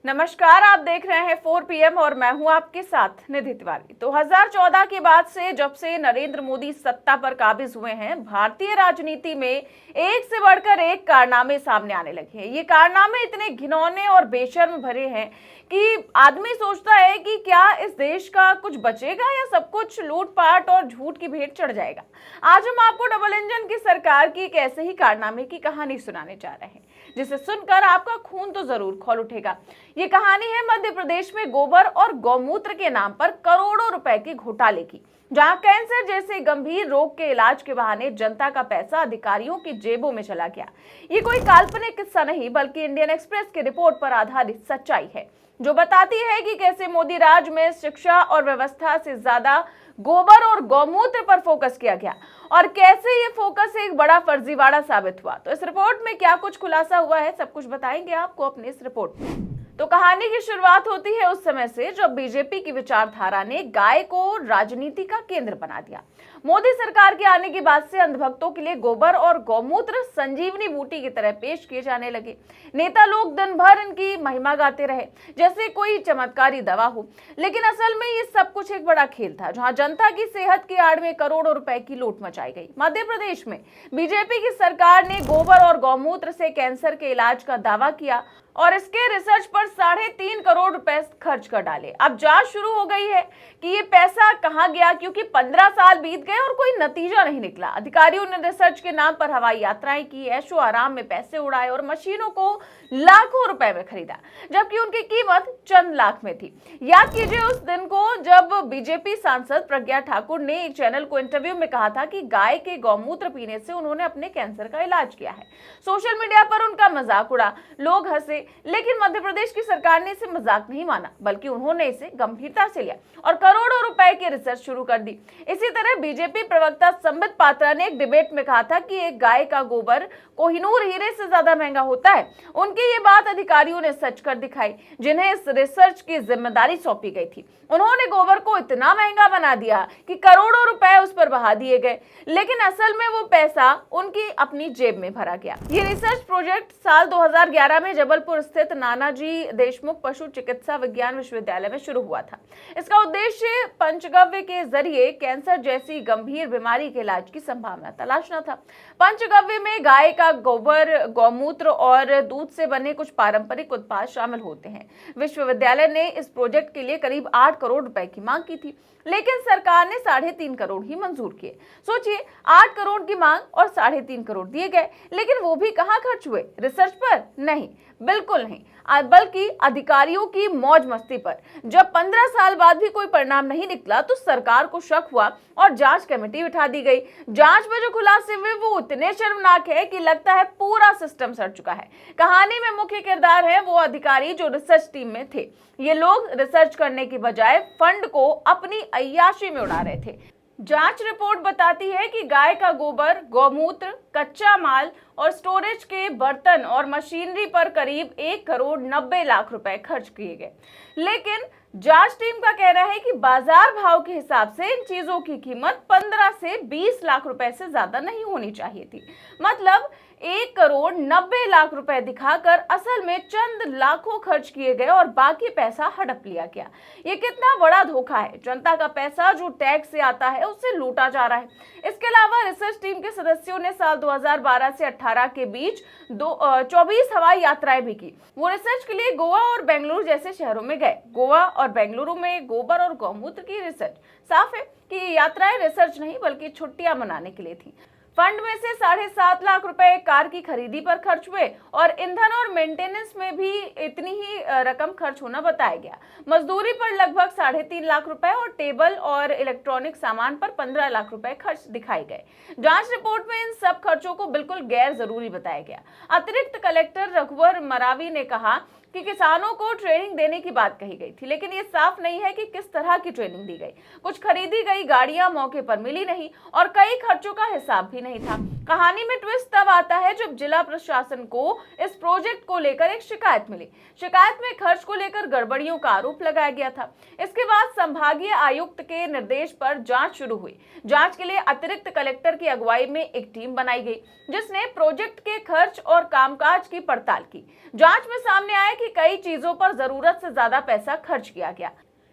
नमस्कार, आप देख रहे हैं 4 PM और मैं हूं आपके साथ निधि तिवारी। 2014 के बाद से जब से नरेंद्र मोदी सत्ता पर काबिज हुए हैं, भारतीय राजनीति में एक से बढ़कर एक कारनामे सामने आने लगे हैं। ये कारनामे इतने घिनौने और बेशर्म भरे हैं कि आदमी सोचता है कि क्या इस देश का कुछ बचेगा या सब कुछ लूटपाट और झूठ की भेंट चढ़ जाएगा। आज हम आपको डबल इंजन की सरकार की एक ऐसे ही कारनामे की कहानी सुनाने जा रहे हैं, जिसे सुनकर आपका खून तो जरूर खौल उठेगा। ये कहानी है मध्य प्रदेश में गोबर और गौमूत्र के नाम पर करोड़ों रुपए के घोटाले की, जहां कैंसर जैसे गंभीर रोग के इलाज के बहाने जनता का पैसा अधिकारियों की जेबों में चला गया। ये कोई काल्पनिक किस्सा नहीं, बल्कि इंडियन एक्सप्रेस की रिपोर्ट पर आधारित सच्चाई है, जो बताती है कि कैसे मोदी राज में शिक्षा और व्यवस्था से ज्यादा गोबर और गौमूत्र पर फोकस किया गया और कैसे ये फोकस एक बड़ा फर्जीवाड़ा साबित हुआ। तो इस रिपोर्ट में क्या कुछ खुलासा हुआ है, सब कुछ बताएंगे आपको अपने इस रिपोर्ट में। तो कहानी की शुरुआत होती है उस समय से जब बीजेपी की विचारधारा ने गाय को राजनीति का केंद्र बना दिया। मोदी सरकार के आने के बाद से अंधभक्तों के लिए गोबर और गौमूत्र संजीवनी बूटी की तरह पेश किए जाने लगे। नेता लोग दिन भर इनकी महिमा गाते रहे जैसे कोई चमत्कारी दवा हो, लेकिन असल में ये सब कुछ एक बड़ा खेल था, जहां जनता की सेहत की आड़ में करोड़ों रुपए की लूट मचाई गई। मध्य प्रदेश में बीजेपी की सरकार ने गोबर और गौमूत्र से कैंसर के इलाज का दावा किया और इसके रिसर्च पर 3.5 करोड़ रुपए खर्च कर डाले। अब जांच शुरू हो गई है कि ये पैसा कहां गया, क्योंकि 15 साल बीत गए और कोई नतीजा नहीं निकला। अधिकारियों ने रिसर्च के नाम पर हवाई यात्राएं की, ऐशो आराम में पैसे उड़ाए और मशीनों को लाखों रुपए में खरीदा, जबकि उनकी कीमत चंद लाख में थी। याद कीजिए उस दिन को जब बीजेपी सांसद प्रज्ञा ठाकुर ने एक चैनल को इंटरव्यू में कहा था कि गाय के गौमूत्र पीने से उन्होंने अपने कैंसर का इलाज किया है। सोशल मीडिया पर उनका मजाक उड़ा, लोग हंसे, लेकिन मध्य प्रदेश की सरकार ने इसे मजाक नहीं माना, बल्कि उन्होंने इसे गंभीरता से लिया और करोड़ों रुपए की रिसर्च शुरू कर दी। इसी तरह बीजेपी प्रवक्ता संबित पात्रा ने एक डिबेट में कहा था कि एक गाय का गोबर कोहिनूर हीरे से ज्यादा महंगा होता है। उनकी ये बात अधिकारियों ने सच कर दिखाई, जिन्हें इस रिसर्च की जिम्मेदारी सौंपी गई थी। उन्होंने गोबर को इतना महंगा बना दिया कि करोड़ों रुपए उस पर बहा दिए गए, लेकिन असल में वो पैसा उनकी अपनी जेब में भरा गया। ये रिसर्च प्रोजेक्ट साल 2011 में जबलपुर स्थित नानाजी देशमुख पशु चिकित्सा विज्ञान विश्वविद्यालय में शुरू हुआ था। इसका उद्देश्य पंचगव्य के जरिए कैंसर जैसी गंभीर बीमारी के इलाज की संभावना तलाशना था। पंचगव्य में गाय का गोबर, गौमूत्र और दूध से बने कुछ पारंपरिक उत्पाद शामिल होते हैं। विश्वविद्यालय ने इस प्रोजेक्ट के लिए करीब 8 करोड़ रुपए की मांग की थी, लेकिन सरकार ने 3.5 करोड़ ही मंजूर किए। सोचिए, 8 करोड़ की मांग और 3.5 करोड़ दिए गए, लेकिन वो भी कहां खर्च हुए? रिसर्च पर? नहीं, बिल्कुल नहीं, बल्कि अधिकारियों की मौज मस्ती पर। जब 15 साल बाद भी कोई परिणाम नहीं निकला तो सरकार को शक हुआ और जांच कमेटी बिठा दी गई। जांच में जो खुलासे हुए वो इतने शर्मनाक है कि लगता है पूरा सिस्टम सड़ चुका है। कहानी में मुख्य किरदार है वो अधिकारी जो रिसर्च टीम में थे। ये लोग रिसर्च करने की बजाय फंड को अपनी अय्याशी में उड़ा रहे थे। जांच रिपोर्ट बताती है कि गाय का गोबर, गौमूत्र, कच्चा माल और स्टोरेज के बर्तन और मशीनरी पर करीब 1 करोड़ 90 लाख रुपए खर्च किए गए, लेकिन जांच टीम का कहना है कि बाजार भाव के हिसाब से इन चीजों की कीमत 15 से 20 लाख रुपए से ज्यादा नहीं होनी चाहिए थी। मतलब 1 करोड़ 90 लाख रुपए दिखाकर असल में चंद लाखों खर्च किए गए और बाकी पैसा हड़प लिया गया। ये कितना बड़ा धोखा है! जनता का पैसा जो टैक्स से आता है उससे लूटा जा रहा है। इसके अलावा रिसर्च टीम के सदस्यों ने साल 2012 से 18 के बीच 24 हवाई यात्राएं भी की। वो रिसर्च के लिए गोवा और बेंगलुरु जैसे शहरों में गए। गोवा और बेंगलुरु में गोबर और गौमूत्र की रिसर्च। साफ है कि ये यात्राएं रिसर्च नहीं बल्कि छुट्टियां मनाने के लिए थी। फंड में से 7.5 लाख रुपए कार की खरीदी पर खर्च हुए और ईंधन और मेंटेनेंस में भी इतनी ही रकम खर्च होना बताया गया। मजदूरी पर लगभग 3.5 लाख रुपए और टेबल और इलेक्ट्रॉनिक सामान पर 15 लाख रुपए खर्च दिखाए गए। जांच रिपोर्ट में इन सब खर्चों को बिल्कुल गैर जरूरी बताया गया। अतिरिक्त कलेक्टर रघुवर मरावी ने कहा कि किसानों को ट्रेनिंग देने की बात कही गई थी, लेकिन ये साफ नहीं है कि किस तरह की ट्रेनिंग दी गई। कुछ खरीदी गई गाड़ियां मौके पर मिली नहीं और कई खर्चों का हिसाब भी नहीं था। कहानी में ट्विस्ट तब आता है जब जिला प्रशासन को इस प्रोजेक्ट को लेकर एक शिकायत मिली। शिकायत में खर्च को लेकर गड़बड़ियों का आरोप लगाया गया था। इसके बाद संभागीय आयुक्त के निर्देश पर जांच शुरू हुई। जांच के लिए अतिरिक्त कलेक्टर की अगुवाई में एक टीम बनाई गई, जिसने प्रोजेक्ट के खर्च और कामकाज की पड़ताल की। जांच में सामने आया कि कई चीजों पर जरूरत से ज्यादा पैसा खर्च किया गया।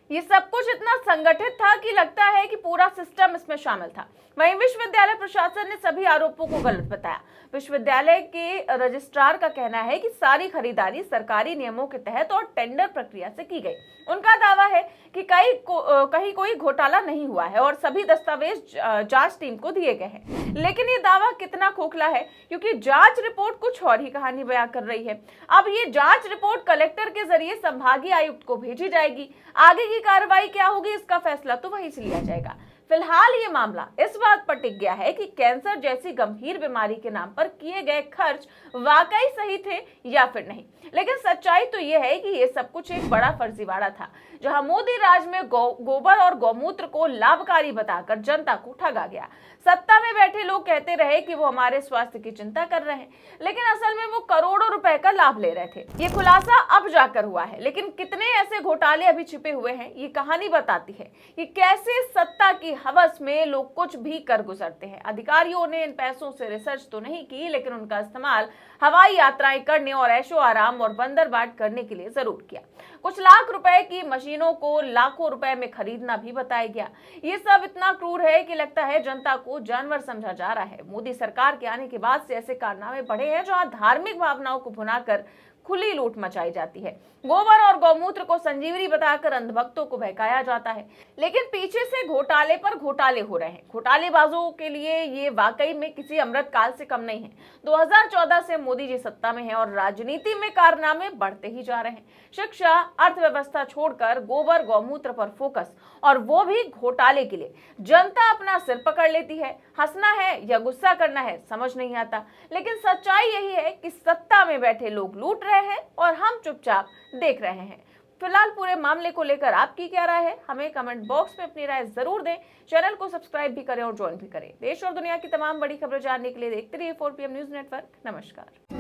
ये सब कुछ इतना संगठित था कि लगता है कि पूरा सिस्टम इसमें शामिल था। वहीं विश्वविद्यालय प्रशासन ने सभी आरोपों को गलत बताया। विश्वविद्यालय के रजिस्ट्रार का कहना है कि सारी खरीदारी सरकारी नियमों के तहत और टेंडर प्रक्रिया से की गई। उनका दावा है कि कहीं कोई घोटाला नहीं हुआ है और सभी दस्तावेज जांच टीम को दिए गए हैं। लेकिन ये दावा कितना खोखला है, क्योंकि जांच रिपोर्ट कुछ और ही कहानी बयां कर रही है। अब ये जांच रिपोर्ट कलेक्टर के जरिए संभागीय आयुक्त को भेजी जाएगी। आगे की कार्रवाई क्या होगी, इसका फैसला तो वहीं से लिया जाएगा। फिलहाल ये मामला इस बात पर टिक गया है कि कैंसर जैसी गंभीर बीमारी के नाम पर किए गए खर्च वाकई सही थे या फिर नहीं। लेकिन सच्चाई तो यह है कि ये सब कुछ एक बड़ा फर्जीवाड़ा था, जहां मोदी राज में गोबर और गौमूत्र को लाभकारी बताकर जनता को ठगा गया। सत्ता में बैठे लोग कहते रहे कि वो हमारे स्वास्थ्य की चिंता कर रहे हैं, लेकिन असल में वो करोड़ों रुपए का लाभ ले रहे थे। ये खुलासा अब जाकर हुआ है, लेकिन कितने ऐसे घोटाले अभी छिपे हुए हैं, ये कहानी बताती है कि कैसे सत्ता की हवस में लोग कुछ भी कर गुजरते हैं। अधिकारियों ने इन पैसों से रिसर्च तो नहीं की, लेकिन उनका इस्तेमाल हवाई यात्राएं करने और ऐशो आराम और बंदरबाट करने के लिए जरूर किया। कुछ लाख रुपए की मशीनों को लाखों रुपए में खरीदना भी बताया गया। ये सब इतना क्रूर है कि लगता है जनता को जानवर समझा जा रहा है। मोदी सरकार के आने के बाद से ऐसे कारनामे बढ़े हैं जहां धार्मिक भावनाओं को भुनाकर खुली लूट मचाई जाती है। गोबर और गौमूत्र को संजीवनी बताकर अंधभक्तों को बहकाया जाता है, लेकिन पीछे से घोटाले पर घोटाले हो रहे हैं। घोटालेबाजों के लिए ये वाकई में किसी अमृत काल से कम नहीं है। 2014 से मोदी जी सत्ता में हैं और राजनीति में कारनामे बढ़ते ही जा रहे हैं। शिक्षा, अर्थव्यवस्था छोड़कर गोबर गौमूत्र पर फोकस, और वो भी घोटाले के लिए। जनता अपना सिर पकड़ लेती है। हंसना है या गुस्सा करना है समझ नहीं आता, लेकिन सच्चाई यही है कि सत्ता में बैठे लोग लूट रहे हैं और हम चुपचाप देख रहे हैं। फिलहाल पूरे मामले को लेकर आपकी क्या राय है, हमें कमेंट बॉक्स में अपनी राय जरूर दें। चैनल को सब्सक्राइब भी करें और ज्वाइन भी करें। देश और दुनिया की तमाम बड़ी खबरें जानने के लिए देखते रहिए 4PM न्यूज नेटवर्क। नमस्कार।